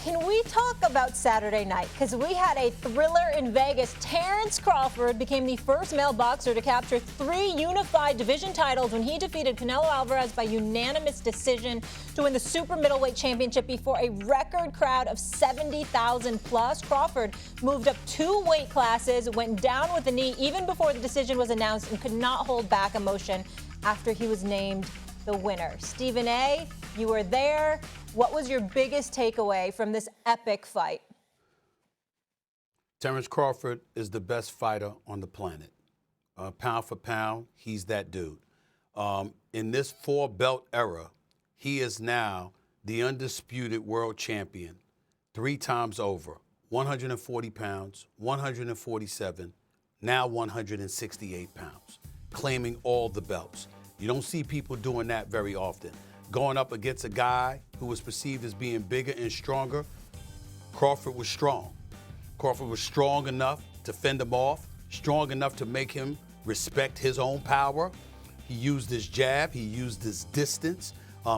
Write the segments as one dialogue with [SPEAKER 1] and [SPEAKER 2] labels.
[SPEAKER 1] can we talk about Saturday night? Because we had a thriller in Vegas. Terence Crawford became the first male boxer to capture 3 unified division titles when he defeated Canelo Alvarez by unanimous decision to win the super middleweight championship before a record crowd of 70,000 plus. Crawford moved up 2 weight classes, went down with a knee even before the decision was announced, and could not hold back emotion after he was named the winner. Stephen A., you were there. What was your biggest takeaway from this epic fight?
[SPEAKER 2] Terence Crawford is the best fighter on the planet. Pound for pound, he's that dude. In this 4-belt era, he is now the undisputed world champion 3 times over. 140 pounds, 147, now 168 pounds, claiming all the belts. You don't see people doing that very often. Going up against a guy who was perceived as being bigger and stronger, Crawford was strong. Crawford was strong enough to fend him off, strong enough to make him respect his own power. He used his jab, he used his distance.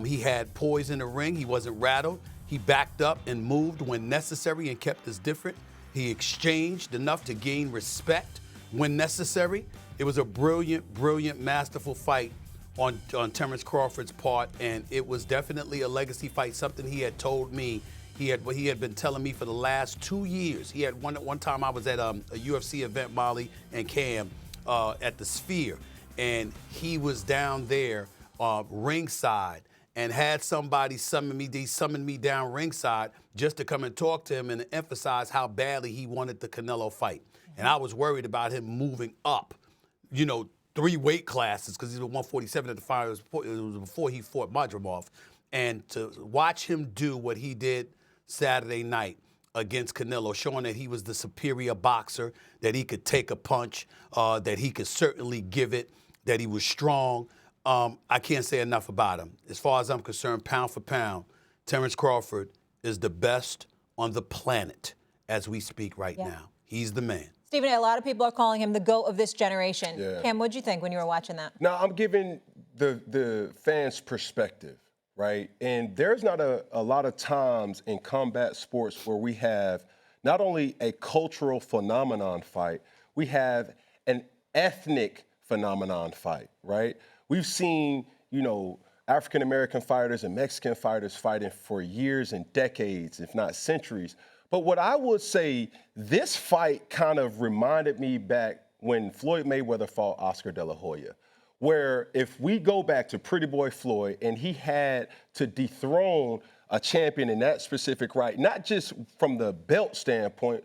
[SPEAKER 2] He had poise in the ring, he wasn't rattled. He backed up and moved when necessary and kept us different. He exchanged enough to gain respect when necessary. It was a brilliant, brilliant, masterful fight on Terence Crawford's part, and it was definitely a legacy fight, something he had told me. He had been telling me for the last 2 years. He had one time I was at a UFC event, Molly and Cam, at the Sphere, and he was down there ringside and had somebody summon me down ringside just to come and talk to him and emphasize how badly he wanted the Canelo fight. And I was worried about him moving up, 3 weight classes, because he was 147 at the fight. It was before he fought Madrimov. And to watch him do what he did Saturday night against Canelo, showing that he was the superior boxer, that he could take a punch, that he could certainly give it, that he was strong. I can't say enough about him. As far as I'm concerned, pound for pound, Terence Crawford is the best on the planet as we speak right now. He's the man.
[SPEAKER 1] Stephen A., a lot of people are calling him the GOAT of this generation.
[SPEAKER 3] Yeah.
[SPEAKER 1] Cam, what'd you think when you were watching that?
[SPEAKER 3] Now, I'm giving the fans' perspective, right? And there's not a lot of times in combat sports where we have not only a cultural phenomenon fight, we have an ethnic phenomenon fight, right? We've seen, African-American fighters and Mexican fighters fighting for years and decades, if not centuries. But what I would say, this fight kind of reminded me back when Floyd Mayweather fought Oscar De La Hoya, where if we go back to Pretty Boy Floyd and he had to dethrone a champion in that specific right, not just from the belt standpoint,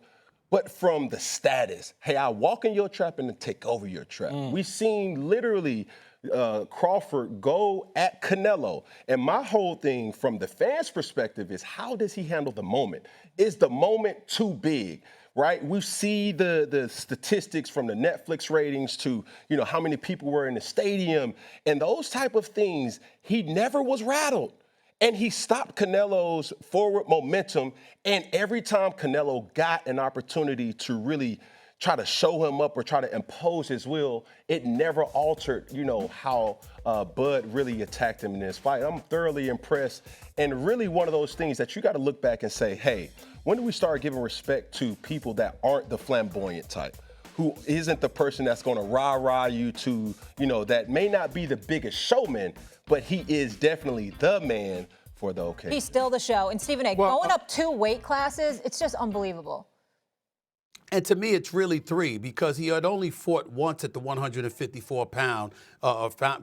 [SPEAKER 3] but from the status. Hey, I walk in your trap and then take over your trap. We've seen literally Crawford go at Canelo. And my whole thing from the fans' perspective is, how does he handle the moment? Is the moment too big, right? We see the statistics from the Netflix ratings to, how many people were in the stadium and those type of things. He never was rattled. And he stopped Canelo's forward momentum. And every time Canelo got an opportunity to really try to show him up or try to impose his will, it never altered, how Bud really attacked him in this fight. I'm thoroughly impressed. And really one of those things that you got to look back and say, hey, when do we start giving respect to people that aren't the flamboyant type, who isn't the person that's going to rah-rah you to, that may not be the biggest showman, but he is definitely the man for the occasion.
[SPEAKER 1] He's still the show. And Stephen A., going up 2 weight classes, it's just unbelievable.
[SPEAKER 2] And to me, it's really 3, because he had only fought once at the 154-pound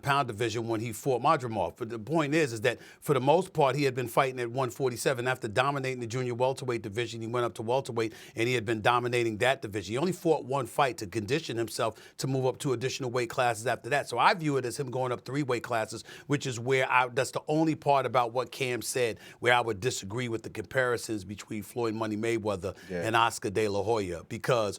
[SPEAKER 2] pound division when he fought Madrimov. But the point is that for the most part, he had been fighting at 147. After dominating the junior welterweight division, he went up to welterweight, and he had been dominating that division. He only fought 1 fight to condition himself to move up 2 additional weight classes after that. So I view it as him going up 3 weight classes, which is where that's the only part about what Cam said where I would disagree with the comparisons between Floyd Money Mayweather and Oscar De La Hoya. Because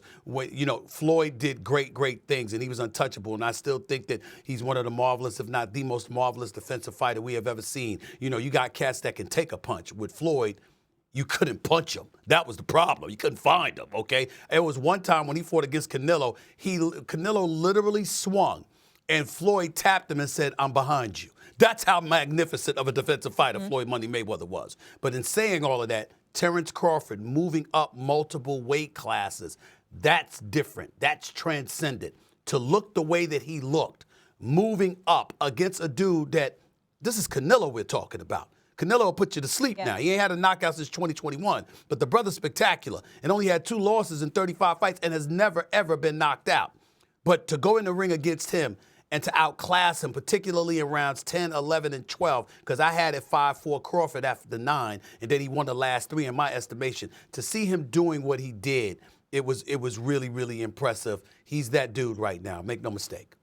[SPEAKER 2] Floyd did great things, and he was untouchable. And I still think that he's one of the marvelous, if not the most marvelous, defensive fighter we have ever seen. You got cats that can take a punch. With Floyd, you couldn't punch him. That was the problem. You couldn't find him. Okay. It was one time when he fought against Canelo. Canelo literally swung, and Floyd tapped him and said, "I'm behind you." That's how magnificent of a defensive fighter Floyd Money Mayweather was. But in saying all of that, Terence Crawford moving up multiple weight classes, that's different. That's transcendent. To look the way that he looked, moving up against a dude that, this is Canelo we're talking about. Canelo will put you to sleep now. He ain't had a knockout since 2021, but the brother's spectacular and only had 2 losses in 35 fights and has never, ever been knocked out. But to go in the ring against him and to outclass him, particularly in rounds 10, 11, and 12, because I had it 5-4 Crawford after the 9, and then he won the last 3 in my estimation. To see him doing what he did, it was really, really impressive. He's that dude right now. Make no mistake.